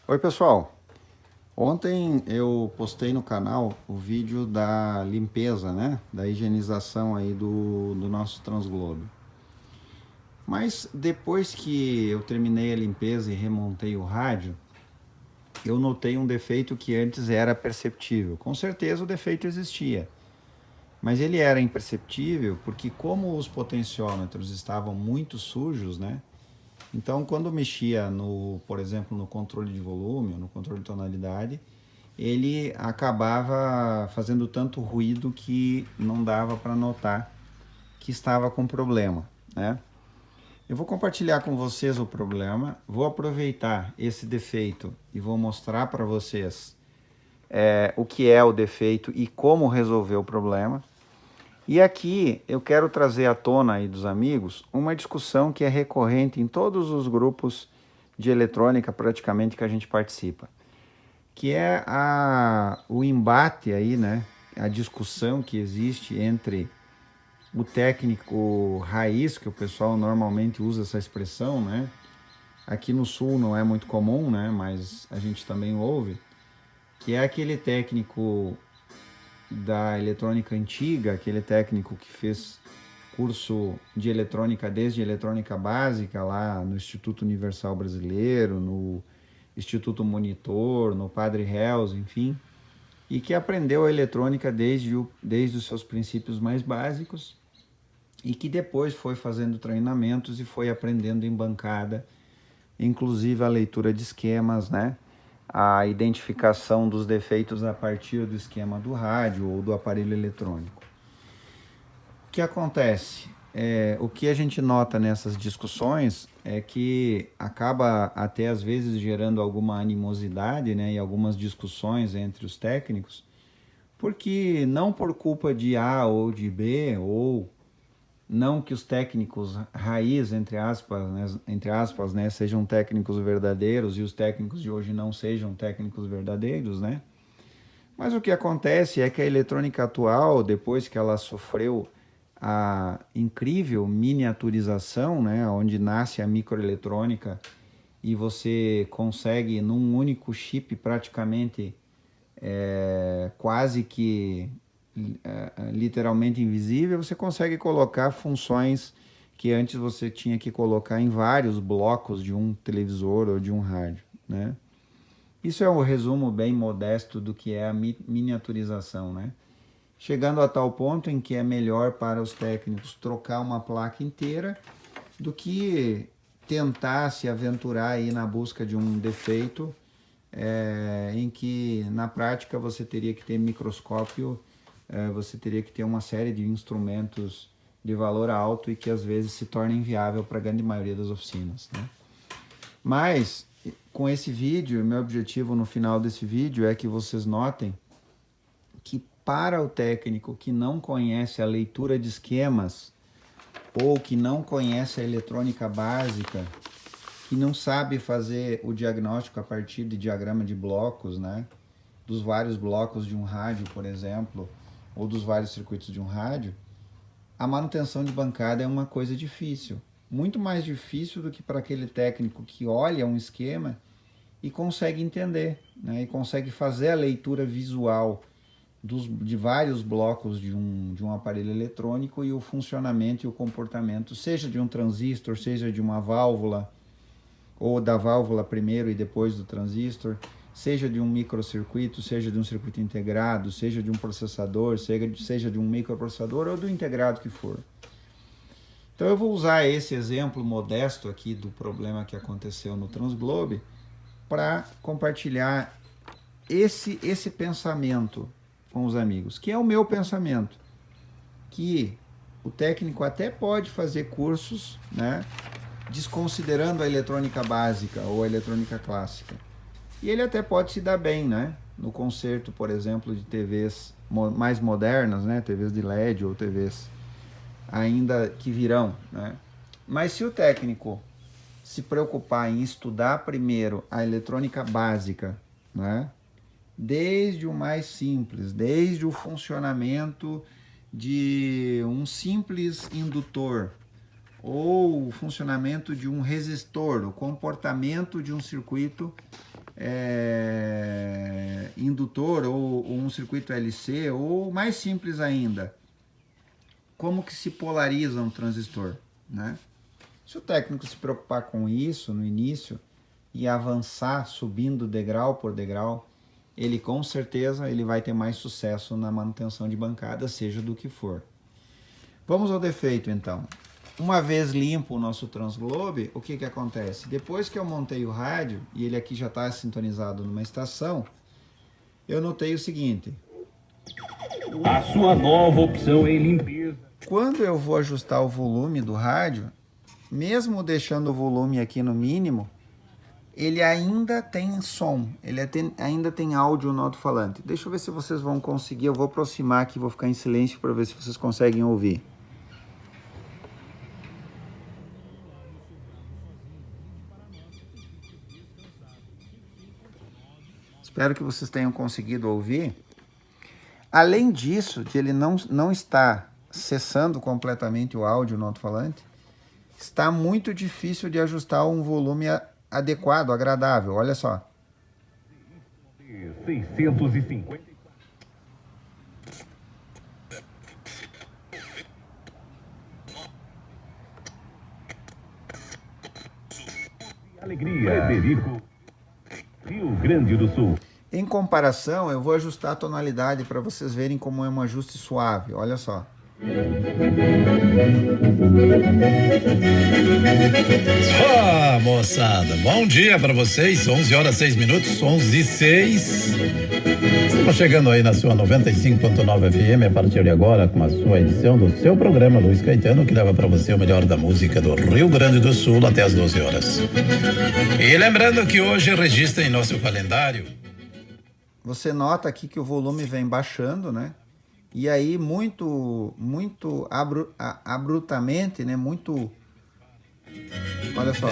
Oi pessoal, ontem eu postei no canal o vídeo da limpeza, né? Da higienização aí do nosso transglobe. Mas depois que eu terminei a limpeza e remontei o rádio, eu notei um defeito que antes era perceptível. Com certeza o defeito existia, mas ele era imperceptível porque como os potenciômetros estavam muito sujos, né? Então, quando mexia no, por exemplo, no controle de volume, no controle de tonalidade, ele acabava fazendo tanto ruído que não dava para notar que estava com problema, né? Eu vou compartilhar com vocês o problema, vou aproveitar esse defeito e vou mostrar para vocês o que é o defeito e como resolver o problema. E aqui eu quero trazer à tona aí dos amigos uma discussão que é recorrente em todos os grupos de eletrônica praticamente que a gente participa, que é o embate aí, né? A discussão que existe entre o técnico raiz, que o pessoal normalmente usa essa expressão, né? Aqui no sul não é muito comum, né? Mas a gente também ouve, que é aquele técnico da eletrônica antiga, aquele técnico que fez curso de eletrônica desde eletrônica básica lá no Instituto Universal Brasileiro, no Instituto Monitor, no Padre Hells, enfim, e que aprendeu a eletrônica desde os seus princípios mais básicos e que depois foi fazendo treinamentos e foi aprendendo em bancada, inclusive a leitura de esquemas, né? A identificação dos defeitos a partir do esquema do rádio ou do aparelho eletrônico. O que acontece? O que a gente nota nessas discussões é que acaba até às vezes gerando alguma animosidade, né, e algumas discussões entre os técnicos, porque não por culpa de A ou de B, ou não que os técnicos raiz, entre aspas, né, sejam técnicos verdadeiros e os técnicos de hoje não sejam técnicos verdadeiros, né? Mas o que acontece é que a eletrônica atual, depois que ela sofreu a incrível miniaturização, né, onde nasce a microeletrônica e você consegue num único chip praticamente quase que literalmente invisível, você consegue colocar funções que antes você tinha que colocar em vários blocos de um televisor ou de um rádio, né? Isso é um resumo bem modesto do que é a miniaturização, né? Chegando a tal ponto em que é melhor para os técnicos trocar uma placa inteira do que tentar se aventurar aí na busca de um defeito em que na prática você teria que ter microscópio, você teria que ter uma série de instrumentos de valor alto e que às vezes se torna inviável para a grande maioria das oficinas, né? Mas com esse vídeo, meu objetivo no final desse vídeo é que vocês notem que para o técnico que não conhece a leitura de esquemas ou que não conhece a eletrônica básica, que não sabe fazer o diagnóstico a partir de diagrama de blocos, né? Dos vários blocos de um rádio, por exemplo, ou dos vários circuitos de um rádio, a manutenção de bancada é uma coisa difícil. Muito mais difícil do que para aquele técnico que olha um esquema e consegue entender, né? E consegue fazer a leitura visual de vários blocos de um aparelho eletrônico e o funcionamento e o comportamento, seja de um transistor, seja de uma válvula, ou da válvula primeiro e depois do transistor, seja de um microcircuito, seja de um circuito integrado, seja de um processador, seja de um microprocessador ou do integrado que for. Então eu vou usar esse exemplo modesto aqui do problema que aconteceu no Transglobe para compartilhar esse pensamento com os amigos, que é o meu pensamento, que o técnico até pode fazer cursos, né, desconsiderando a eletrônica básica ou a eletrônica clássica. E ele até pode se dar bem, né, no conserto, por exemplo, de TVs mais modernas, né, TVs de LED ou TVs ainda que virão, né? Mas se o técnico se preocupar em estudar primeiro a eletrônica básica, né, desde o mais simples, desde o funcionamento de um simples indutor ou o funcionamento de um resistor, o comportamento de um circuito indutor ou um circuito LC, ou mais simples ainda, como que se polariza um transistor, né? Se o técnico se preocupar com isso no início e avançar subindo degrau por degrau, ele com certeza ele vai ter mais sucesso na manutenção de bancada, seja do que for. Vamos ao defeito então. Uma vez limpo o nosso transglobe, o que que acontece? Depois que eu montei o rádio, e ele aqui já está sintonizado numa estação, eu notei o seguinte. A sua nova opção em limpeza. Quando eu vou ajustar o volume do rádio, mesmo deixando o volume aqui no mínimo, ele ainda tem som, ainda tem áudio no alto-falante. Deixa eu ver se vocês vão conseguir, eu vou aproximar aqui, vou ficar em silêncio para ver se vocês conseguem ouvir. Espero que vocês tenham conseguido ouvir. Além disso, de ele não estar cessando completamente o áudio no alto-falante, está muito difícil de ajustar um volume adequado, agradável. Olha só. 650. Alegria, Frederico, Rio Grande do Sul. Em comparação, eu vou ajustar a tonalidade para vocês verem como é um ajuste suave. Olha só. Ó, moçada, bom dia para vocês. 11 horas 6 minutos, 11 e 6. Estamos chegando aí na sua 95.9 FM a partir de agora com a sua edição do seu programa Luiz Caetano, que leva para você o melhor da música do Rio Grande do Sul até as 12 horas. E lembrando que hoje registra em nosso calendário. Você nota aqui que o volume vem baixando, né? E aí muito abruptamente, né? Muito, olha só.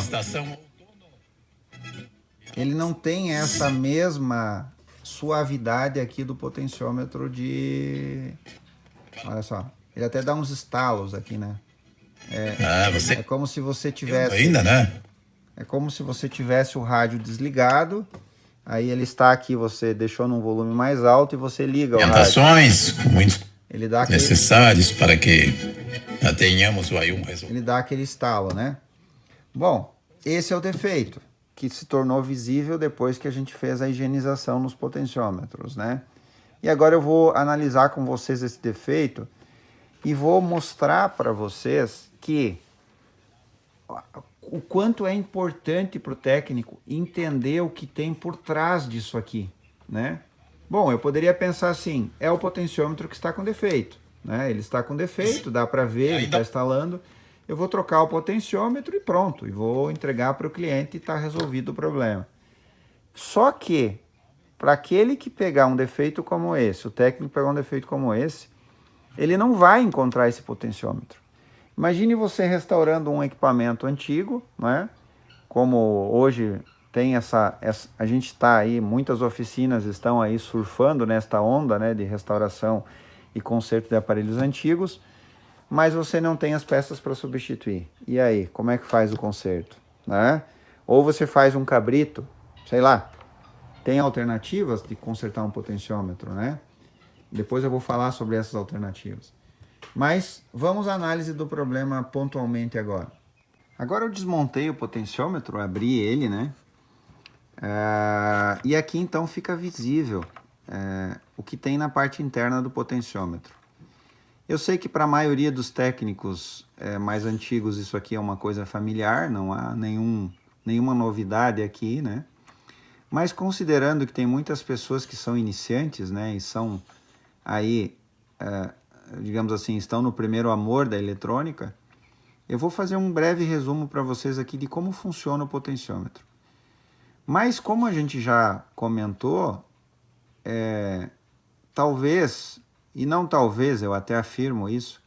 Ele não tem essa mesma suavidade aqui do potenciômetro de, olha só. Ele até dá uns estalos aqui, né? É como se você tivesse ainda, né? É como se você tivesse o rádio desligado. Aí ele está aqui, você deixou num volume mais alto e você liga o rádio. Orientações muito ele dá necessários para que tenhamos aí um resultado. Ele dá aquele estalo, né? Bom, esse é o defeito, que se tornou visível depois que a gente fez a higienização nos potenciômetros, né? E agora eu vou analisar com vocês esse defeito e vou mostrar para vocês que o quanto é importante para o técnico entender o que tem por trás disso aqui, né? Bom, eu poderia pensar assim, é o potenciômetro que está com defeito, né? Ele está com defeito, dá para ver, ele está instalando. Eu vou trocar o potenciômetro e pronto, e vou entregar para o cliente e está resolvido o problema. Só que, para aquele que pegar um defeito como esse, o técnico pegar um defeito como esse, ele não vai encontrar esse potenciômetro. Imagine você restaurando um equipamento antigo, né? Como hoje tem a gente está aí, muitas oficinas estão aí surfando nesta onda, né, de restauração e conserto de aparelhos antigos, mas você não tem as peças para substituir. E aí, como é que faz o conserto, né? Ou você faz um cabrito, sei lá, tem alternativas de consertar um potenciômetro, né? Depois eu vou falar sobre essas alternativas. Mas vamos à análise do problema pontualmente agora. Agora eu desmontei o potenciômetro, abri ele, né? E aqui então fica visível o que tem na parte interna do potenciômetro. Eu sei que para a maioria dos técnicos mais antigos isso aqui é uma coisa familiar, não há nenhuma novidade aqui, né? Mas considerando que tem muitas pessoas que são iniciantes, né? E são aí... digamos assim, estão no primeiro amor da eletrônica, eu vou fazer um breve resumo para vocês aqui de como funciona o potenciômetro. Mas como a gente já comentou, talvez, e não talvez, eu até afirmo isso,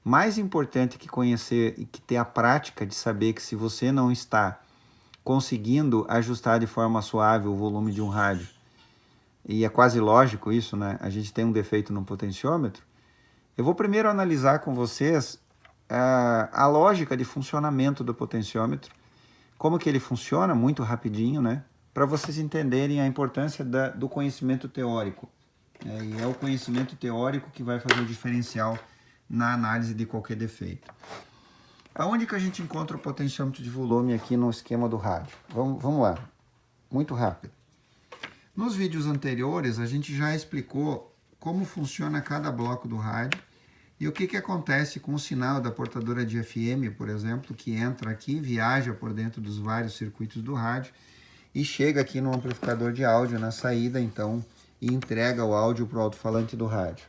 mais importante que conhecer e que ter a prática de saber que se você não está conseguindo ajustar de forma suave o volume de um rádio, e é quase lógico isso, né? A gente tem um defeito no potenciômetro. Eu vou primeiro analisar com vocês a lógica de funcionamento do potenciômetro, como que ele funciona, muito rapidinho, né? para vocês entenderem a importância do conhecimento teórico. E é o conhecimento teórico que vai fazer o diferencial na análise de qualquer defeito. Aonde que a gente encontra o potenciômetro de volume aqui no esquema do rádio? Vamos lá, muito rápido. Nos vídeos anteriores, a gente já explicou como funciona cada bloco do rádio e o que acontece com o sinal da portadora de FM, por exemplo, que entra aqui, viaja por dentro dos vários circuitos do rádio e chega aqui no amplificador de áudio na saída, então, e entrega o áudio para o alto-falante do rádio.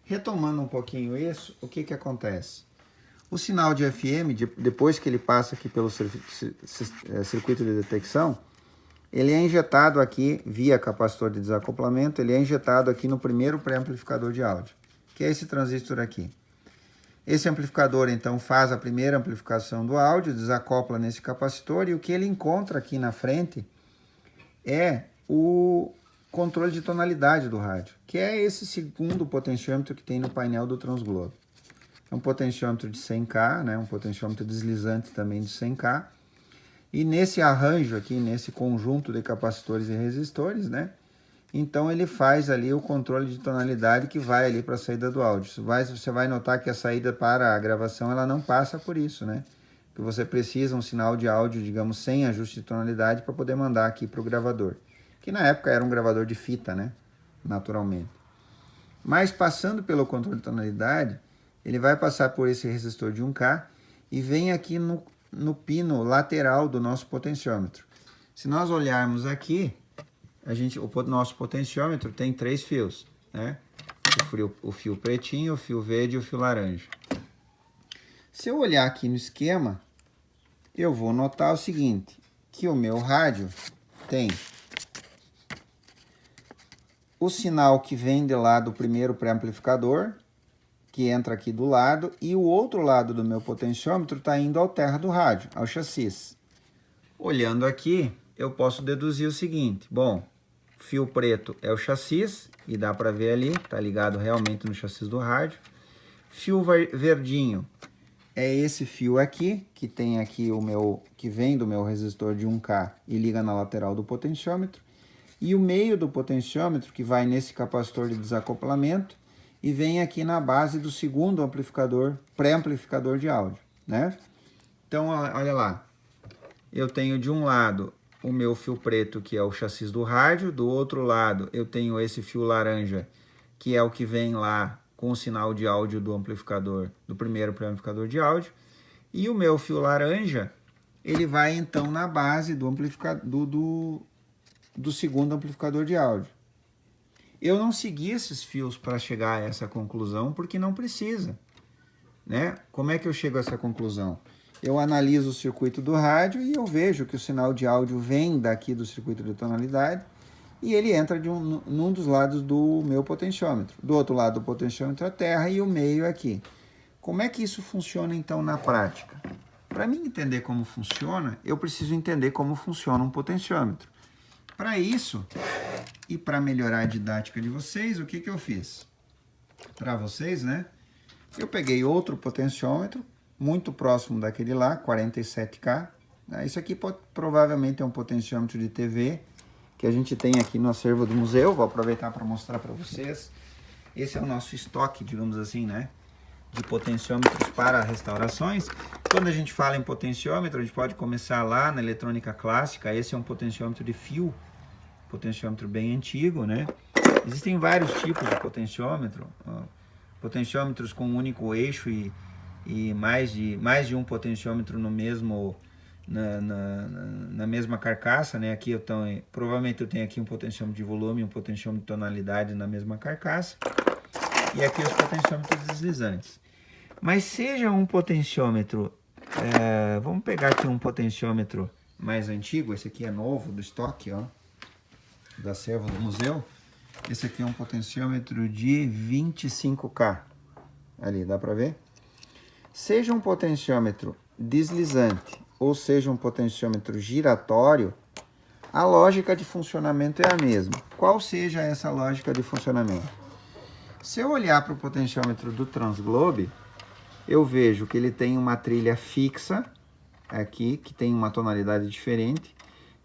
Retomando um pouquinho isso, o que acontece? O sinal de FM, depois que ele passa aqui pelo circuito de detecção, ele é injetado aqui via capacitor de desacoplamento, ele é injetado aqui no primeiro pré-amplificador de áudio, que é esse transistor aqui. Esse amplificador, então, faz a primeira amplificação do áudio, desacopla nesse capacitor e o que ele encontra aqui na frente é o controle de tonalidade do rádio, que é esse segundo potenciômetro que tem no painel do Transglobe. É um potenciômetro de 100K, né? Um potenciômetro deslizante também de 100K. E nesse arranjo aqui, nesse conjunto de capacitores e resistores, né? Então ele faz ali o controle de tonalidade que vai ali para a saída do áudio. Você vai notar que a saída para a gravação ela não passa por isso, né? Que você precisa um sinal de áudio, digamos, sem ajuste de tonalidade para poder mandar aqui para o gravador. Que na época era um gravador de fita, né? Naturalmente. Mas passando pelo controle de tonalidade, ele vai passar por esse resistor de 1K e vem aqui no pino lateral do nosso potenciômetro. Se nós olharmos aqui, o nosso potenciômetro tem 3 fios, né? O fio pretinho, o fio verde e o fio laranja. Se eu olhar aqui no esquema, eu vou notar o seguinte, que o meu rádio tem o sinal que vem de lá do primeiro pré-amplificador, que entra aqui do lado, e o outro lado do meu potenciômetro está indo ao terra do rádio, ao chassi. Olhando aqui, eu posso deduzir o seguinte, bom, fio preto é o chassi, e dá para ver ali, está ligado realmente no chassi do rádio. Fio verdinho é esse fio aqui, que tem aqui que vem do meu resistor de 1K e liga na lateral do potenciômetro. E o meio do potenciômetro, que vai nesse capacitor de desacoplamento, e vem aqui na base do segundo amplificador, pré-amplificador de áudio, né? Então, olha lá, eu tenho de um lado o meu fio preto, que é o chassi do rádio, do outro lado eu tenho esse fio laranja, que é o que vem lá com o sinal de áudio do amplificador, do primeiro pré-amplificador de áudio, e o meu fio laranja, ele vai então na base do segundo amplificador de áudio. Eu não segui esses fios para chegar a essa conclusão, porque não precisa, né? Como é que eu chego a essa conclusão? Eu analiso o circuito do rádio e eu vejo que o sinal de áudio vem daqui do circuito de tonalidade e ele entra num dos lados do meu potenciômetro. Do outro lado do potenciômetro a terra e o meio aqui. Como é que isso funciona então na prática? Para mim entender como funciona, eu preciso entender como funciona um potenciômetro. Para isso, e para melhorar a didática de vocês, o que eu fiz? Para vocês, né? Eu peguei outro potenciômetro, muito próximo daquele lá, 47K. Isso aqui provavelmente é um potenciômetro de TV, que a gente tem aqui no acervo do museu. Vou aproveitar para mostrar para vocês. Esse é o nosso estoque, digamos assim, né? De potenciômetros para restaurações. Quando a gente fala em potenciômetro, a gente pode começar lá na eletrônica clássica. Esse é um potenciômetro de fio, potenciômetro bem antigo, né? Existem vários tipos de potenciômetro, potenciômetros com um único eixo e mais de um potenciômetro no mesmo na mesma carcaça, né? Aqui provavelmente eu tenho aqui um potenciômetro de volume e um potenciômetro de tonalidade na mesma carcaça. E aqui os potenciômetros deslizantes. Mas seja um potenciômetro, vamos pegar aqui um potenciômetro mais antigo, esse aqui é novo, do estoque, ó, da acervo do museu. Esse aqui é um potenciômetro de 25K, ali, dá para ver? Seja um potenciômetro deslizante ou seja um potenciômetro giratório, a lógica de funcionamento é a mesma. Qual seja essa lógica de funcionamento? Se eu olhar para o potenciômetro do Transglobe, eu vejo que ele tem uma trilha fixa aqui, que tem uma tonalidade diferente,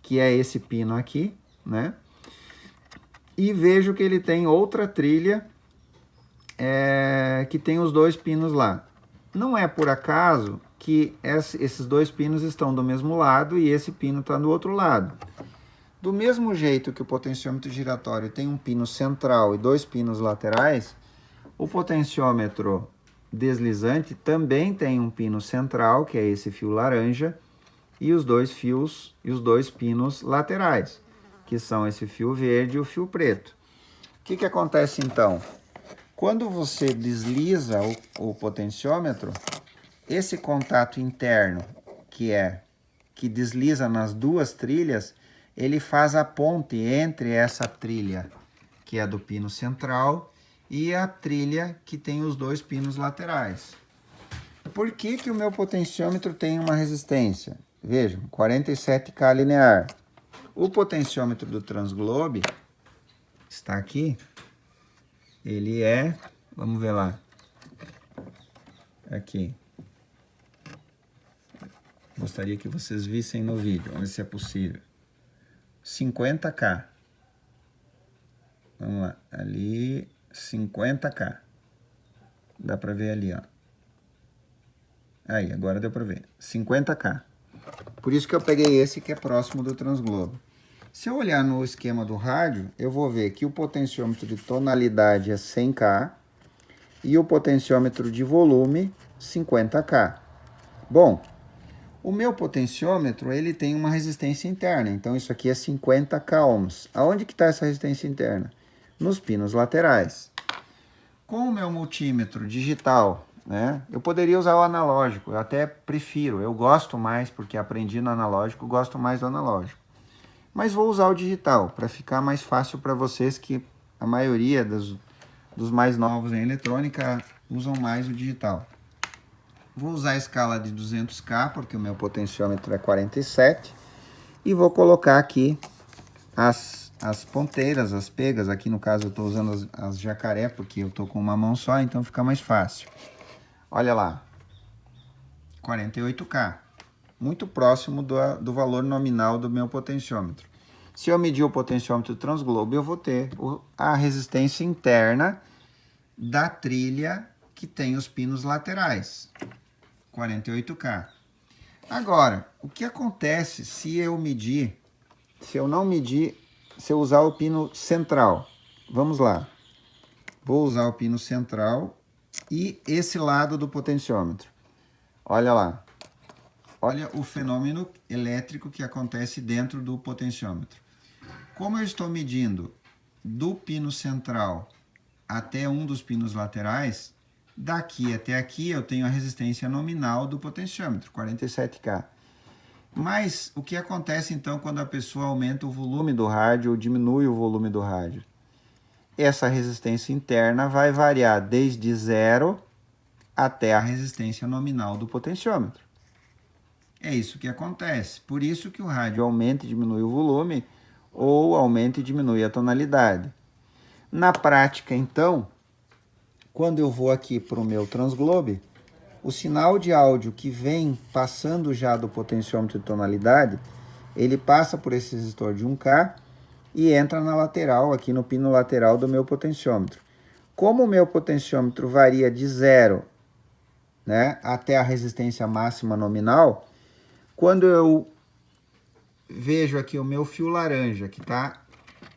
que é esse pino aqui, né? E vejo que ele tem outra trilha que tem os 2 pinos lá. Não é por acaso que esses 2 pinos estão do mesmo lado e esse pino está do outro lado. Do mesmo jeito que o potenciômetro giratório tem um pino central e 2 pinos laterais, o potenciômetro deslizante também tem um pino central, que é esse fio laranja, e os 2 fios e os 2 pinos laterais, que são esse fio verde e o fio preto. O que acontece então? Quando você desliza o potenciômetro, esse contato interno que desliza nas 2 trilhas, ele faz a ponte entre essa trilha, que é do pino central, e a trilha que tem os 2 pinos laterais. Por que que o meu potenciômetro tem uma resistência? Vejam, 47K linear. O potenciômetro do Transglobe está aqui. Ele é, vamos ver lá, aqui. Gostaria que vocês vissem no vídeo, vamos ver se é possível. 50K. Vamos lá, ali, 50K. Dá para ver ali, ó. Aí, agora deu para ver. 50K. Por isso que eu peguei esse que é próximo do Transglobe. Se eu olhar no esquema do rádio, eu vou ver que o potenciômetro de tonalidade é 100K e o potenciômetro de volume 50K. Bom, o meu potenciômetro ele tem uma resistência interna, então isso aqui é 50K ohms. Aonde que está essa resistência interna? Nos pinos laterais. Com o meu multímetro digital, né, eu poderia usar o analógico, eu até prefiro, eu gosto mais, porque aprendi no analógico, gosto mais do analógico. Mas vou usar o digital, para ficar mais fácil para vocês, que a maioria dos mais novos em eletrônica usam mais o digital. Vou usar a escala de 200K, porque o meu potenciômetro é 47. E vou colocar aqui as ponteiras, as pegas. Aqui no caso eu estou usando as jacaré, porque eu estou com uma mão só, então fica mais fácil. Olha lá, 48K. Muito próximo do valor nominal do meu potenciômetro. Se eu medir o potenciômetro do Transglobe, eu vou ter a resistência interna da trilha que tem os pinos laterais. 48K. Agora, o que acontece se eu usar o pino central? Vamos lá. Vou usar o pino central e esse lado do potenciômetro. Olha lá. Olha o fenômeno elétrico que acontece dentro do potenciômetro. Como eu estou medindo do pino central até um dos pinos laterais, daqui até aqui eu tenho a resistência nominal do potenciômetro, 47K. Mas o que acontece então quando a pessoa aumenta o volume do rádio ou diminui o volume do rádio? Essa resistência interna vai variar desde 0 até a resistência nominal do potenciômetro. É isso que acontece. Por isso que o rádio aumenta e diminui o volume ou aumenta e diminui a tonalidade. Na prática, então, quando eu vou aqui para o meu Transglobe, o sinal de áudio que vem passando já do potenciômetro de tonalidade, ele passa por esse resistor de 1K e entra na lateral, aqui no pino lateral do meu potenciômetro. Como o meu potenciômetro varia de 0, né, até a resistência máxima nominal, quando eu vejo aqui o meu fio laranja, que está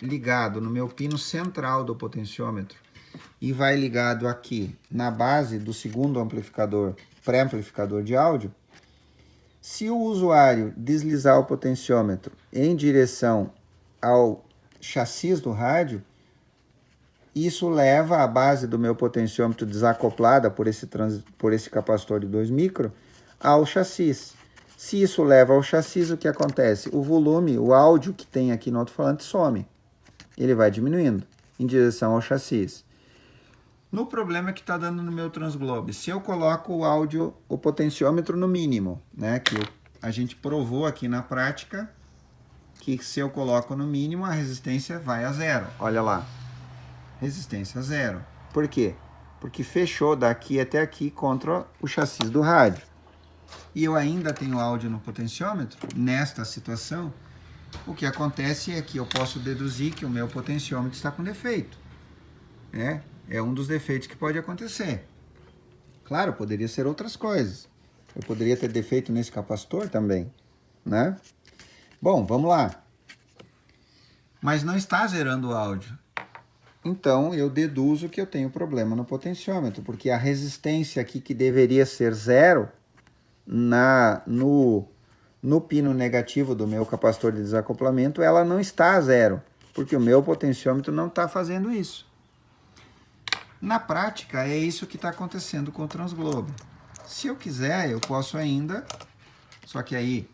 ligado no meu pino central do potenciômetro, e vai ligado aqui na base do segundo amplificador, pré-amplificador de áudio, se o usuário deslizar o potenciômetro em direção ao chassis do rádio, isso leva a base do meu potenciômetro desacoplada por esse capacitor de 2 micro ao chassis. Se isso leva ao chassis, o que acontece? O volume, o áudio que tem aqui no alto-falante some. Ele vai diminuindo em direção ao chassis. No problema que está dando no meu Transglobe, se eu coloco o áudio, o potenciômetro no mínimo, né, que a gente provou aqui na prática, que se eu coloco no mínimo, a resistência vai a 0. Olha lá, resistência 0. Por quê? Porque fechou daqui até aqui contra o chassis do rádio. E eu ainda tenho áudio no potenciômetro, nesta situação, O que acontece é que eu posso deduzir que o meu potenciômetro está com defeito. É um dos defeitos que pode acontecer. Claro, poderia ser outras coisas. Eu poderia ter defeito nesse capacitor também, né? Bom, vamos lá. Mas não está zerando o áudio. Então, eu deduzo que eu tenho problema no potenciômetro, porque a resistência aqui que deveria ser zero no pino negativo do meu capacitor de desacoplamento, ela não está a zero, porque o meu potenciômetro não está fazendo isso. Na prática, é isso que está acontecendo com o transglobe. Se eu quiser, eu posso ainda, só que aí,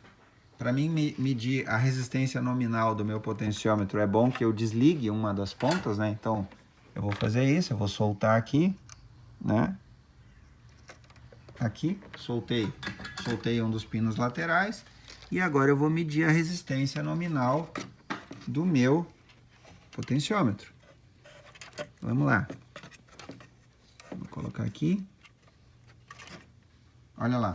para mim medir a resistência nominal do meu potenciômetro, é bom que eu desligue uma das pontas, né? Então, eu vou fazer isso, eu vou soltar aqui, né? Aqui, soltei um dos pinos laterais, e agora eu vou medir a resistência nominal do meu potenciômetro. Vamos lá. Vou colocar aqui. Olha lá.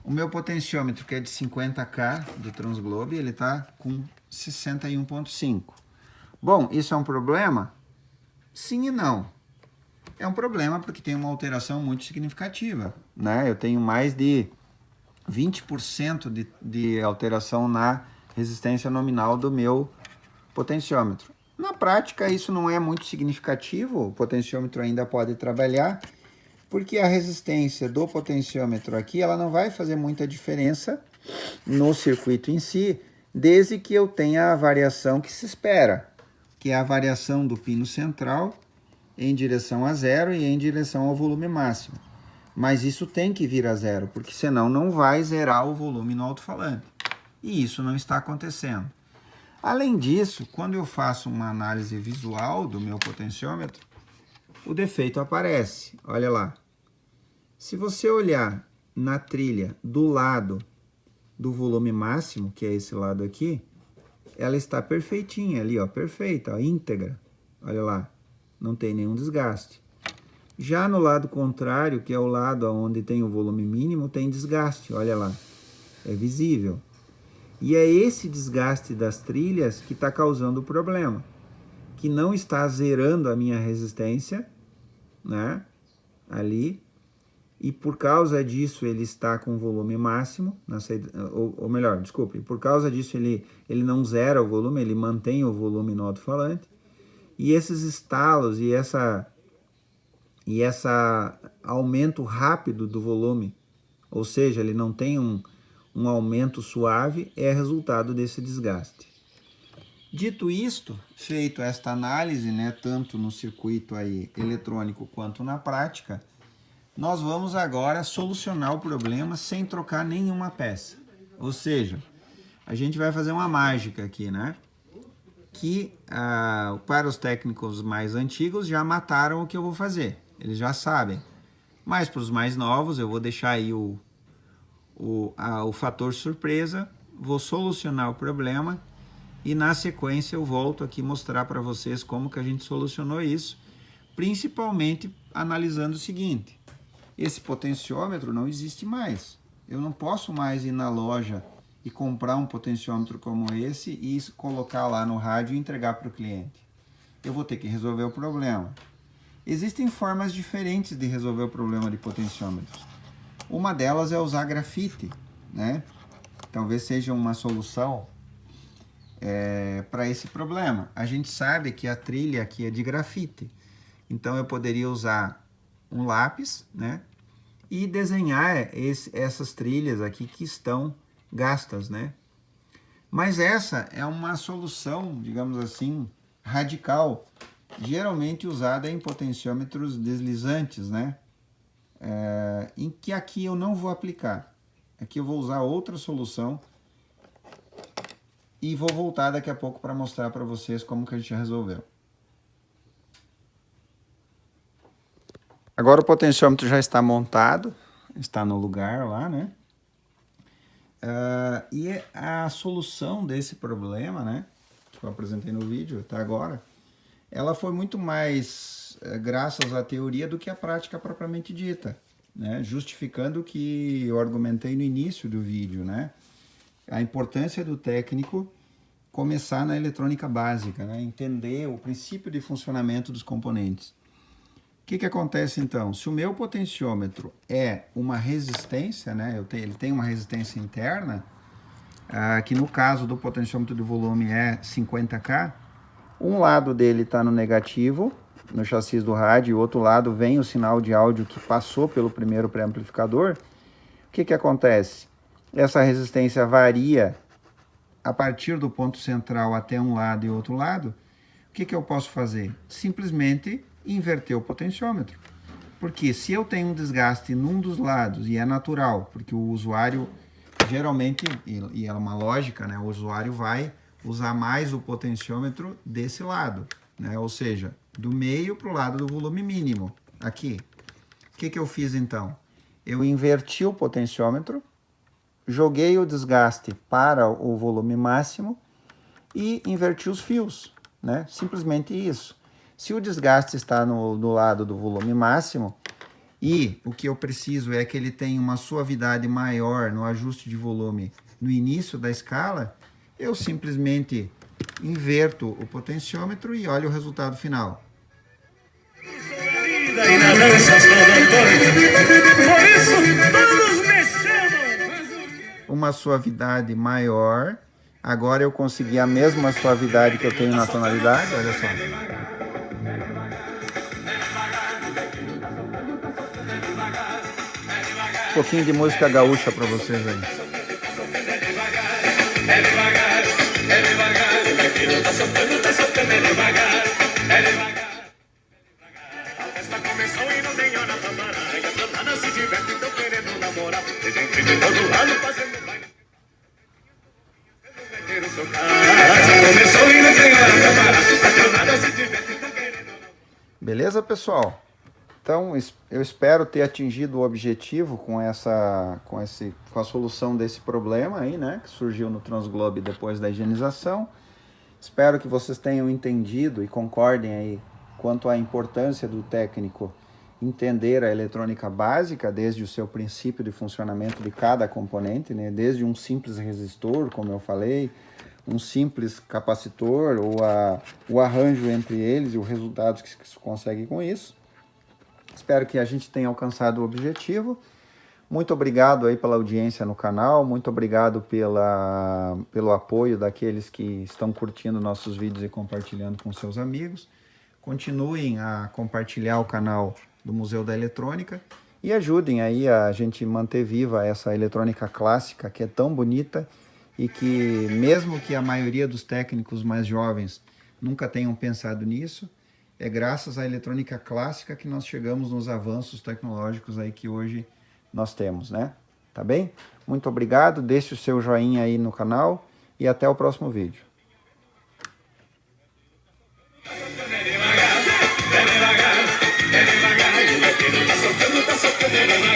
O meu potenciômetro, que é de 50K do Transglobe, ele está com 61,5. Bom, isso é um problema? Sim e não. É um problema porque tem uma alteração muito significativa, né? Eu tenho mais de 20% de alteração na resistência nominal do meu potenciômetro. Na prática, isso não é muito significativo, o potenciômetro ainda pode trabalhar, porque a resistência do potenciômetro aqui, ela não vai fazer muita diferença no circuito em si, desde que eu tenha a variação que se espera, que é a variação do pino central em direção a zero e em direção ao volume máximo. Mas isso tem que vir a zero, porque senão não vai zerar o volume no alto-falante. E isso não está acontecendo. Além disso, quando eu faço uma análise visual do meu potenciômetro, o defeito aparece. Olha lá. Se você olhar na trilha do lado do volume máximo, que é esse lado aqui, ela está perfeitinha ali, ó, perfeita, ó, íntegra. Olha lá, não tem nenhum desgaste. Já no lado contrário, que é o lado onde tem o volume mínimo, tem desgaste, olha lá, é visível. E é esse desgaste das trilhas que está causando o problema, que não está zerando a minha resistência, né, ali, e por causa disso ele está com volume máximo, na saída, ou melhor, desculpe, por causa disso ele não zera o volume, ele mantém o volume no alto-falante, e esses estalos e essa aumento rápido do volume, ou seja, ele não tem um aumento suave, é resultado desse desgaste. Dito isto, feito esta análise, né, tanto no circuito aí eletrônico quanto na prática, nós vamos agora solucionar o problema sem trocar nenhuma peça. Ou seja, a gente vai fazer uma mágica aqui, né? Que para os técnicos mais antigos já mataram o que eu vou fazer. Eles já sabem. Mas para os mais novos eu vou deixar aí o fator surpresa, vou solucionar o problema e na sequência eu volto aqui mostrar para vocês como que a gente solucionou isso, principalmente analisando o seguinte: esse potenciômetro não existe mais. Eu não posso mais ir na loja e comprar um potenciômetro como esse e colocar lá no rádio e entregar para o cliente. Eu vou ter que resolver o problema. Existem formas diferentes de resolver o problema de potenciômetros. Uma delas é usar grafite, né? Talvez seja uma solução para esse problema. A gente sabe que a trilha aqui é de grafite, então eu poderia usar um lápis, né? E desenhar essas trilhas aqui que estão gastas, né? Mas essa é uma solução, digamos assim, radical, geralmente usada em potenciômetros deslizantes, né? Em que aqui eu não vou aplicar. Aqui eu vou usar outra solução e vou voltar daqui a pouco para mostrar para vocês como que a gente resolveu. Agora o potenciômetro já está montado, está no lugar lá, né? E a solução desse problema, né, que eu apresentei no vídeo até agora, ela foi muito mais graças à teoria do que à prática propriamente dita, né? Justificando o que eu argumentei no início do vídeo, né? a importância do técnico começar na eletrônica básica, né? Entender o princípio de funcionamento dos componentes. O que acontece então? Se o meu potenciômetro é uma resistência, né? Ele tem uma resistência interna, que no caso do potenciômetro de volume é 50K, um lado dele está no negativo, no chassi do rádio, e o outro lado vem o sinal de áudio que passou pelo primeiro pré-amplificador. O que acontece? Essa resistência varia a partir do ponto central até um lado e outro lado. O que eu posso fazer? Simplesmente inverter o potenciômetro. Porque se eu tenho um desgaste num dos lados, e é natural, porque o usuário, geralmente, e é uma lógica, né? O usuário vai usar mais o potenciômetro desse lado, né? Ou seja, do meio para o lado do volume mínimo, aqui. O que eu fiz então? Eu inverti o potenciômetro, joguei o desgaste para o volume máximo e inverti os fios, né? Simplesmente isso. Se o desgaste está do lado do volume máximo e o que eu preciso é que ele tenha uma suavidade maior no ajuste de volume no início da escala, eu simplesmente inverto o potenciômetro e olho o resultado final. Uma suavidade maior. Agora eu consegui a mesma suavidade que eu tenho na tonalidade, olha só. Um pouquinho de música gaúcha para vocês aí. Beleza, pessoal? Então, eu espero ter atingido o objetivo com a solução desse problema aí, né? Que surgiu no Transglobe depois da higienização. Espero que vocês tenham entendido e concordem aí quanto à importância do técnico entender a eletrônica básica desde o seu princípio de funcionamento de cada componente, né? Desde um simples resistor, como eu falei, um simples capacitor ou o arranjo entre eles e os resultados que se consegue com isso. Espero que a gente tenha alcançado o objetivo. Muito obrigado aí pela audiência no canal, muito obrigado pelo apoio daqueles que estão curtindo nossos vídeos e compartilhando com seus amigos. Continuem a compartilhar o canal do Museu da Eletrônica e ajudem aí a gente manter viva essa eletrônica clássica que é tão bonita e que mesmo que a maioria dos técnicos mais jovens nunca tenham pensado nisso, é graças à eletrônica clássica que nós chegamos nos avanços tecnológicos aí que hoje nós temos, né? Tá bem? Muito obrigado, deixe o seu joinha aí no canal e até o próximo vídeo. Tá soltando devagar.